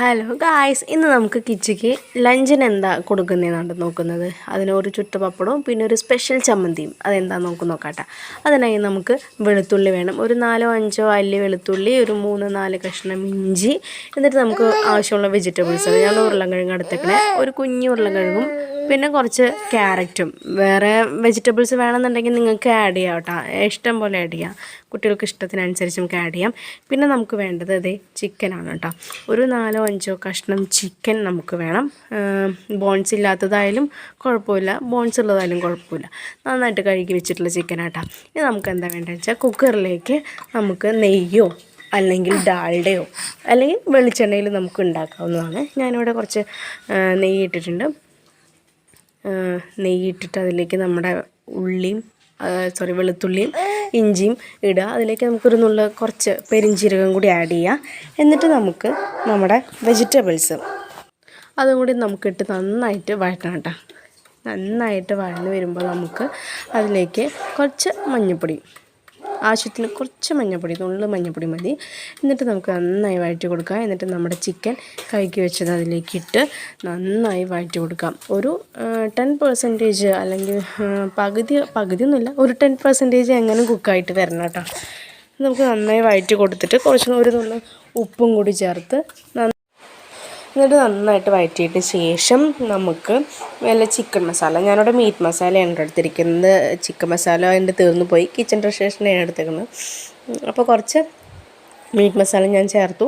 Hello guys, ഇന്ന് നമുക്ക് കിച്ചിക്ക് ലഞ്ചിന് എന്താ കൊടുക്കുന്നതെന്നാണ് നോക്കുന്നത്. അതിനൊരു ചുട്ടുപപ്പടവും പിന്നെ ഒരു സ്പെഷ്യൽ ചമ്മന്തിയും അതെന്താണെന്ന് നമുക്ക് നോക്കാട്ടെ. അതിനായി നമുക്ക് വെളുത്തുള്ളി വേണം. ഒരു 4-5 അല്ലി വെളുത്തുള്ളി, ഒരു 3-4 കഷ്ണം ഇഞ്ചി. എന്നിട്ട് നമുക്ക് ആവശ്യമുള്ള വെജിറ്റബിൾസ്, ഞാൻ ഉരുളക്കിഴങ്ങ് എടുത്തേക്കണേ, ഒരു കുഞ്ഞു ഉരുളക്കിഴങ്ങും പിന്നെ കുറച്ച് ക്യാരറ്റും. വേറെ വെജിറ്റബിൾസ് വേണമെന്നുണ്ടെങ്കിൽ നിങ്ങൾക്ക് ആഡ് ചെയ്യാം കേട്ടോ, ഇഷ്ടം പോലെ ആഡ് ചെയ്യാം, കുട്ടികൾക്ക് ഇഷ്ടത്തിനനുസരിച്ച് നമുക്ക് ആഡ് ചെയ്യാം. പിന്നെ നമുക്ക് വേണ്ടത് ഇതേ ചിക്കനാണ് കേട്ടോ. ഒരു 4-5 കഷ്ണം ചിക്കൻ നമുക്ക് വേണം. ബോൺസ് ഇല്ലാത്തതായാലും കുഴപ്പമില്ല, ബോൺസ് ഉള്ളതായാലും കുഴപ്പമില്ല. നന്നായിട്ട് കഴുകി വെച്ചിട്ടുള്ള ചിക്കനാട്ടോ. ഇത് നമുക്ക് എന്താ വേണ്ടതെന്ന് വെച്ചാൽ കുക്കറിലേക്ക് നമുക്ക് നെയ്യോ അല്ലെങ്കിൽ ഡാൽഡയോ അല്ലെങ്കിൽ വെളിച്ചെണ്ണയിൽ നമുക്ക് ഉണ്ടാക്കാവുന്നതാണ്. ഞാനിവിടെ കുറച്ച് നെയ്യ് ഇട്ടിട്ടുണ്ട്. നെയ്യിട്ടിട്ട് അതിലേക്ക് നമ്മുടെ വെളുത്തുള്ളിയും ഇഞ്ചിയും ഇടുക. അതിലേക്ക് നമുക്കൊരു കുറച്ച് പെരിഞ്ചീരകം കൂടി ആഡ് ചെയ്യുക. എന്നിട്ട് നമുക്ക് നമ്മുടെ വെജിറ്റബിൾസ് അതും കൂടി നമുക്കിട്ട് നന്നായിട്ട് വഴറ്റണം കേട്ടോ. നന്നായിട്ട് വഴന്ന് വരുമ്പോൾ നമുക്ക് അതിലേക്ക് കുറച്ച് മഞ്ഞൾപ്പൊടി, ആവശ്യത്തിന് കുറച്ച് മഞ്ഞൾപ്പൊടി, മഞ്ഞൾപ്പൊടി മതി. എന്നിട്ട് നമുക്ക് നന്നായി വഴറ്റി കൊടുക്കുക. എന്നിട്ട് നമ്മുടെ ചിക്കൻ കഴുകി വെച്ചത് അതിലേക്ക് ഇട്ട് നന്നായി വഴറ്റി കൊടുക്കാം. ഒരു 10% അല്ലെങ്കിൽ പകുതിയൊന്നുമില്ല, ഒരു 10% എങ്ങനെ കുക്കായിട്ട് വരണം കേട്ടോ. നമുക്ക് നന്നായി വഴറ്റി കൊടുത്തിട്ട് ഒരു ഉപ്പും കൂടി ചേർത്ത് എന്നിട്ട് നന്നായിട്ട് വഴറ്റിയിട്ട് ശേഷം നമുക്ക് വല്ല ചിക്കൻ മസാല, ഞാനിവിടെ മീറ്റ് മസാലയാണ് എടുത്തിരിക്കുന്നത്. ചിക്കൻ മസാല എൻ്റെ തീർന്നു പോയി, കിച്ചൺ ട്രഷേഴ്സിനെയാണ് എടുത്തിരിക്കുന്നത്. അപ്പോൾ കുറച്ച് മീറ്റ് മസാല ഞാൻ ചേർത്തു.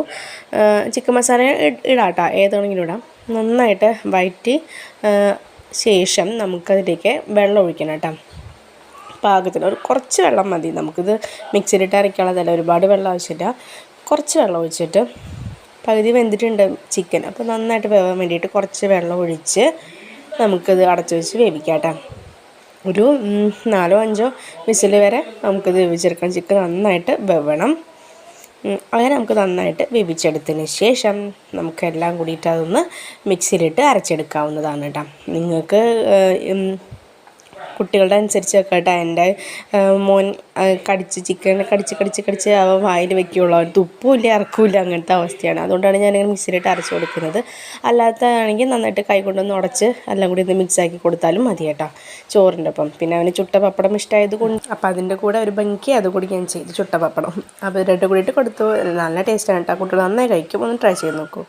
ചിക്കൻ മസാല ഇടാട്ടോ, ഏതാണെങ്കിലും ഇടാം. നന്നായിട്ട് വഴറ്റി ശേഷം നമുക്കതിലേക്ക് വെള്ളം ഒഴിക്കണം കേട്ടോ. പാകത്തിന് കുറച്ച് വെള്ളം മതി. നമുക്കിത് മിക്സിയിലിട്ട് അരയ്ക്കാനുള്ളതല്ല, ഒരുപാട് വെള്ളം ആവശ്യമില്ല. കുറച്ച് വെള്ളം ഒഴിച്ചിട്ട്, പകുതി വെന്തിട്ടുണ്ട് ചിക്കൻ, അപ്പോൾ നന്നായിട്ട് വേവാൻ വേണ്ടിയിട്ട് കുറച്ച് വെള്ളം ഒഴിച്ച് നമുക്കിത് അടച്ചു വെച്ച് വേവിക്കാം കേട്ടോ. ഒരു 4-5 വിസിൽ വരെ നമുക്കിത് വേവിച്ചെടുക്കണം. ചിക്കൻ നന്നായിട്ട് വേവണം. അങ്ങനെ നമുക്ക് നന്നായിട്ട് വേവിച്ചെടുത്തതിന് ശേഷം നമുക്കെല്ലാം കൂടിയിട്ട് അതൊന്ന് മിക്സിയിലിട്ട് അരച്ചെടുക്കാവുന്നതാണ് കേട്ടോ. നിങ്ങൾക്ക് കുട്ടികളുടെ അനുസരിച്ചൊക്കെ കേട്ടോ. എൻ്റെ മോൻ ചിക്കൻ കടിച്ച് അവ വായിൽ വയ്ക്കുകയുള്ളൂ, അവർ തുപ്പൂല്ല ഇറക്കൂല്ല, അങ്ങനത്തെ അവസ്ഥയാണ്. അതുകൊണ്ടാണ് ഞാനിങ്ങനെ മിക്സിയിലിട്ട് അരച്ച് കൊടുക്കുന്നത്. അല്ലാത്തതാണെങ്കിൽ നന്നായിട്ട് കൈ കൊണ്ടൊന്ന് ഉടച്ച് എല്ലാം കൂടി ഒന്ന് മിക്സാക്കി കൊടുത്താലും മതി കേട്ടോ ചോറിൻ്റെ ഒപ്പം. പിന്നെ അവന് ചുട്ട പപ്പടം ഇഷ്ടമായത് കൊണ്ട് അപ്പോൾ അതിൻ്റെ കൂടെ ഒരു ഭംഗി അതുകൂടി ഞാൻ ചെയ്തു, ചുട്ട പപ്പടം. അപ്പോൾ 2 കൂടിയിട്ട് കൊടുത്തു. നല്ല ടേസ്റ്റാണ് കേട്ടോ, കുട്ടികൾ നന്നായി കഴിക്കും. ഒന്ന് ട്രൈ ചെയ്ത് നോക്കൂ.